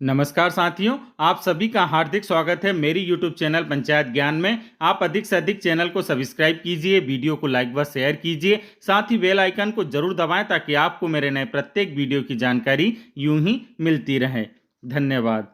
नमस्कार साथियों, आप सभी का हार्दिक स्वागत है मेरी यूट्यूब चैनल पंचायत ज्ञान में। आप अधिक से अधिक चैनल को सब्सक्राइब कीजिए, वीडियो को लाइक व शेयर कीजिए, साथ ही बेल आइकन को जरूर दबाएं ताकि आपको मेरे नए प्रत्येक वीडियो की जानकारी यूं ही मिलती रहे। धन्यवाद।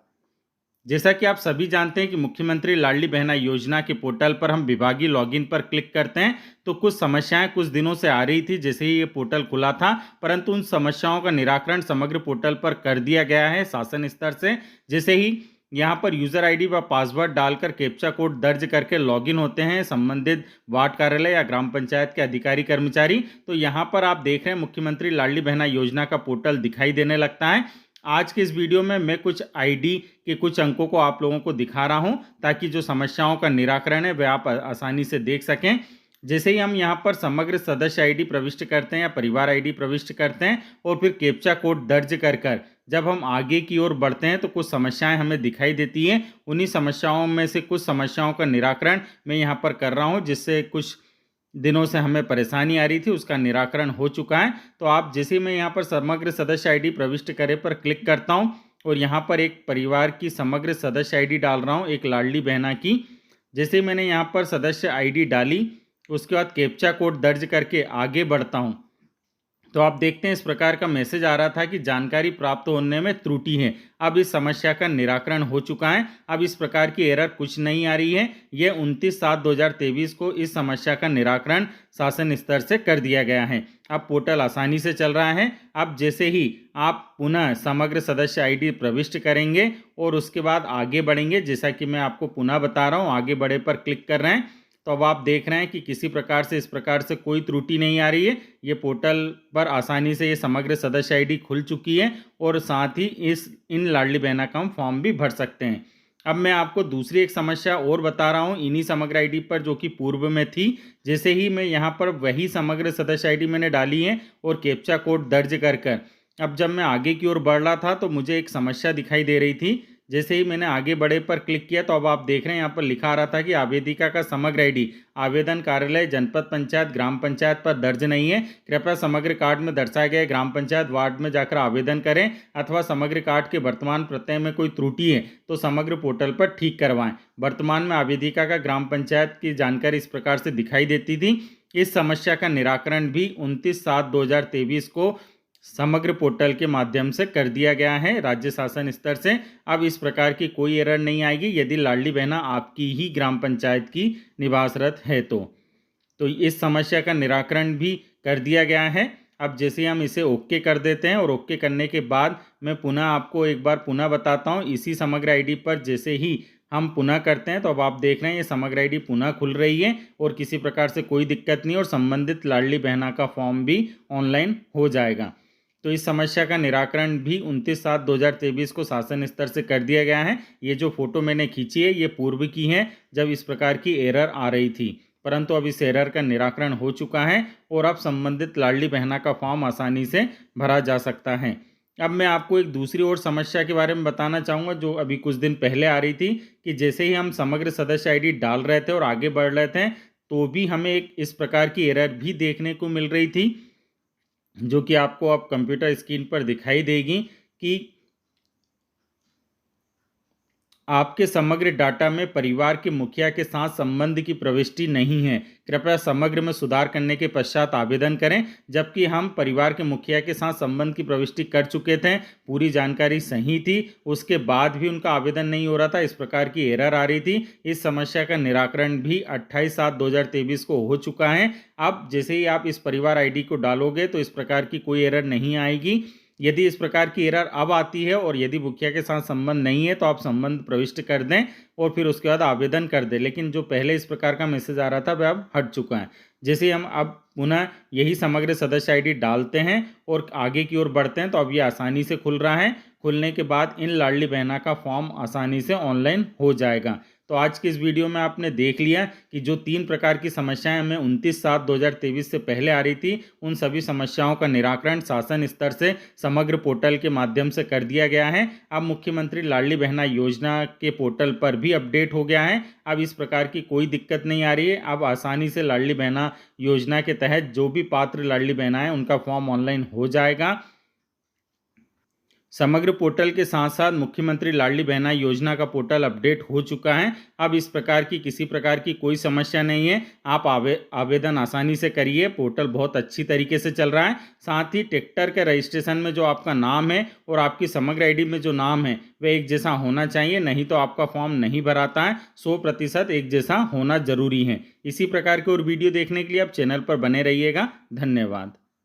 जैसा कि आप सभी जानते हैं कि मुख्यमंत्री लाडली बहना योजना के पोर्टल पर हम विभागीय लॉगिन पर क्लिक करते हैं तो कुछ समस्याएं कुछ दिनों से आ रही थी जैसे ही ये पोर्टल खुला था, परंतु उन समस्याओं का निराकरण समग्र पोर्टल पर कर दिया गया है शासन स्तर से। जैसे ही यहाँ पर यूजर आईडी व पासवर्ड डालकर कैप्चा कोड दर्ज करके लॉगिन होते हैं संबंधित वार्ड कार्यालय या ग्राम पंचायत के अधिकारी कर्मचारी, तो यहाँ पर आप देख रहे हैं मुख्यमंत्री लाडली बहना योजना का पोर्टल दिखाई देने लगता है। आज के इस वीडियो में मैं कुछ आईडी के कुछ अंकों को आप लोगों को दिखा रहा हूं ताकि जो समस्याओं का निराकरण है वह आप आसानी से देख सकें। जैसे ही हम यहां पर समग्र सदस्य आईडी प्रविष्ट करते हैं या परिवार आईडी प्रविष्ट करते हैं और फिर कैप्चा कोड दर्ज कर जब हम आगे की ओर बढ़ते हैं तो कुछ समस्याएं हमें दिखाई देती हैं। उन्हीं समस्याओं में से कुछ समस्याओं का निराकरण मैं यहाँ पर कर रहा हूँ, जिससे कुछ दिनों से हमें परेशानी आ रही थी उसका निराकरण हो चुका है। तो आप जैसे मैं यहाँ पर समग्र सदस्य आईडी प्रविष्ट करें पर क्लिक करता हूँ और यहाँ पर एक परिवार की समग्र सदस्य आईडी डाल रहा हूँ, एक लाडली बहना की। जैसे ही मैंने यहाँ पर सदस्य आईडी डाली उसके बाद कैप्चा कोड दर्ज करके आगे बढ़ता हूँ तो आप देखते हैं इस प्रकार का मैसेज आ रहा था कि जानकारी प्राप्त होने में त्रुटि है। अब इस समस्या का निराकरण हो चुका है। अब इस प्रकार की एरर कुछ नहीं आ रही है। यह 29/7/2023 को इस समस्या का निराकरण शासन स्तर से कर दिया गया है। अब पोर्टल आसानी से चल रहा है। अब जैसे ही आप पुनः समग्र सदस्य आईडी प्रविष्ट करेंगे और उसके बाद आगे बढ़ेंगे, जैसा कि मैं आपको पुनः बता रहा हूँ, आगे बढ़े पर क्लिक कर रहे हैं तो अब आप देख रहे हैं कि किसी प्रकार से इस प्रकार से कोई त्रुटि नहीं आ रही है। ये पोर्टल पर आसानी से ये समग्र सदस्य आईडी खुल चुकी है और साथ ही इन लाडली बहना का हम फॉर्म भी भर सकते हैं। अब मैं आपको दूसरी एक समस्या और बता रहा हूँ इन्हीं समग्र आईडी पर जो कि पूर्व में थी। जैसे ही मैं यहाँ पर वही समग्र सदस्य आईडी मैंने डाली है और कैप्चा कोड दर्ज कर अब जब मैं आगे की ओर बढ़ रहा था तो मुझे एक समस्या दिखाई दे रही थी। जैसे ही मैंने आगे बढ़े पर क्लिक किया तो अब आप देख रहे हैं यहाँ पर लिखा आ रहा था कि आवेदिका का समग्र आईडी आवेदन कार्यालय जनपद पंचायत ग्राम पंचायत पर दर्ज नहीं है। कृपया समग्र कार्ड में दर्शाए गए ग्राम पंचायत वार्ड में जाकर आवेदन करें अथवा समग्र कार्ड के वर्तमान प्रत्यय में कोई त्रुटि है तो समग्र पोर्टल पर ठीक करवाएं। वर्तमान में आवेदिका का ग्राम पंचायत की जानकारी इस प्रकार से दिखाई देती थी। इस समस्या का निराकरण भी 29/7/2023 को समग्र पोर्टल के माध्यम से कर दिया गया है राज्य शासन स्तर से। अब इस प्रकार की कोई एरर नहीं आएगी यदि लाडली बहना आपकी ही ग्राम पंचायत की निवासरत है तो इस समस्या का निराकरण भी कर दिया गया है। अब जैसे हम इसे ओके कर देते हैं और ओके करने के बाद मैं पुनः आपको एक बार पुनः बताता हूँ इसी समग्र आईडी पर जैसे ही हम पुनः करते हैं तो अब आप देख रहे हैं ये समग्र आईडी पुनः खुल रही है और किसी प्रकार से कोई दिक्कत नहीं और संबंधित लाडली बहना का फॉर्म भी ऑनलाइन हो जाएगा। तो इस समस्या का निराकरण भी 29/7/2023 को शासन स्तर से कर दिया गया है। ये जो फोटो मैंने खींची है ये पूर्व की है जब इस प्रकार की एरर आ रही थी, परंतु अब इस एरर का निराकरण हो चुका है और अब संबंधित लाडली बहना का फॉर्म आसानी से भरा जा सकता है। अब मैं आपको एक दूसरी और समस्या के बारे में बताना चाहूँगा जो अभी कुछ दिन पहले आ रही थी कि जैसे ही हम समग्र सदस्य आईडी डाल रहे थे और आगे बढ़ रहे थे तो भी हमें एक इस प्रकार की एरर भी देखने को मिल रही थी जो कि आपको अब कंप्यूटर स्क्रीन पर दिखाई देगी कि आपके समग्र डाटा में परिवार के मुखिया के साथ संबंध की प्रविष्टि नहीं है। कृपया समग्र में सुधार करने के पश्चात आवेदन करें। जबकि हम परिवार के मुखिया के साथ संबंध की प्रविष्टि कर चुके थे, पूरी जानकारी सही थी, उसके बाद भी उनका आवेदन नहीं हो रहा था, इस प्रकार की एरर आ रही थी। इस समस्या का निराकरण भी 28/7/2023 को हो चुका है। अब जैसे ही आप इस परिवार आईडी को डालोगे तो इस प्रकार की कोई एरर नहीं आएगी। यदि इस प्रकार की एरर अब आती है और यदि मुखिया के साथ संबंध नहीं है तो आप संबंध प्रविष्ट कर दें और फिर उसके बाद आवेदन कर दें। लेकिन जो पहले इस प्रकार का मैसेज आ रहा था वह अब हट चुका है। जैसे हम अब पुनः यही समग्र सदस्य आईडी डालते हैं और आगे की ओर बढ़ते हैं तो अब ये आसानी से खुल रहा है। खुलने के बाद इन लाडली बहना का फॉर्म आसानी से ऑनलाइन हो जाएगा। तो आज की इस वीडियो में आपने देख लिया कि जो 3 प्रकार की समस्याएं हमें 29/7/2023 से पहले आ रही थी उन सभी समस्याओं का निराकरण शासन स्तर से समग्र पोर्टल के माध्यम से कर दिया गया है। अब मुख्यमंत्री लाडली बहना योजना के पोर्टल पर भी अपडेट हो गया है। अब इस प्रकार की कोई दिक्कत नहीं आ रही है। अब आसानी से लाडली बहना योजना के तहत जो भी पात्र लाडली बहना है उनका फॉर्म ऑनलाइन हो जाएगा। समग्र पोर्टल के साथ साथ मुख्यमंत्री लाडली बहना योजना का पोर्टल अपडेट हो चुका है। अब इस प्रकार की किसी प्रकार की कोई समस्या नहीं है। आप आवेदन आसानी से करिए। पोर्टल बहुत अच्छी तरीके से चल रहा है। साथ ही ट्रैक्टर के रजिस्ट्रेशन में जो आपका नाम है और आपकी समग्र आईडी में जो नाम है वह एक जैसा होना चाहिए, नहीं तो आपका फॉर्म नहीं भराता है। 100% एक जैसा होना जरूरी है। इसी प्रकार के और वीडियो देखने के लिए आप चैनल पर बने रहिएगा। धन्यवाद।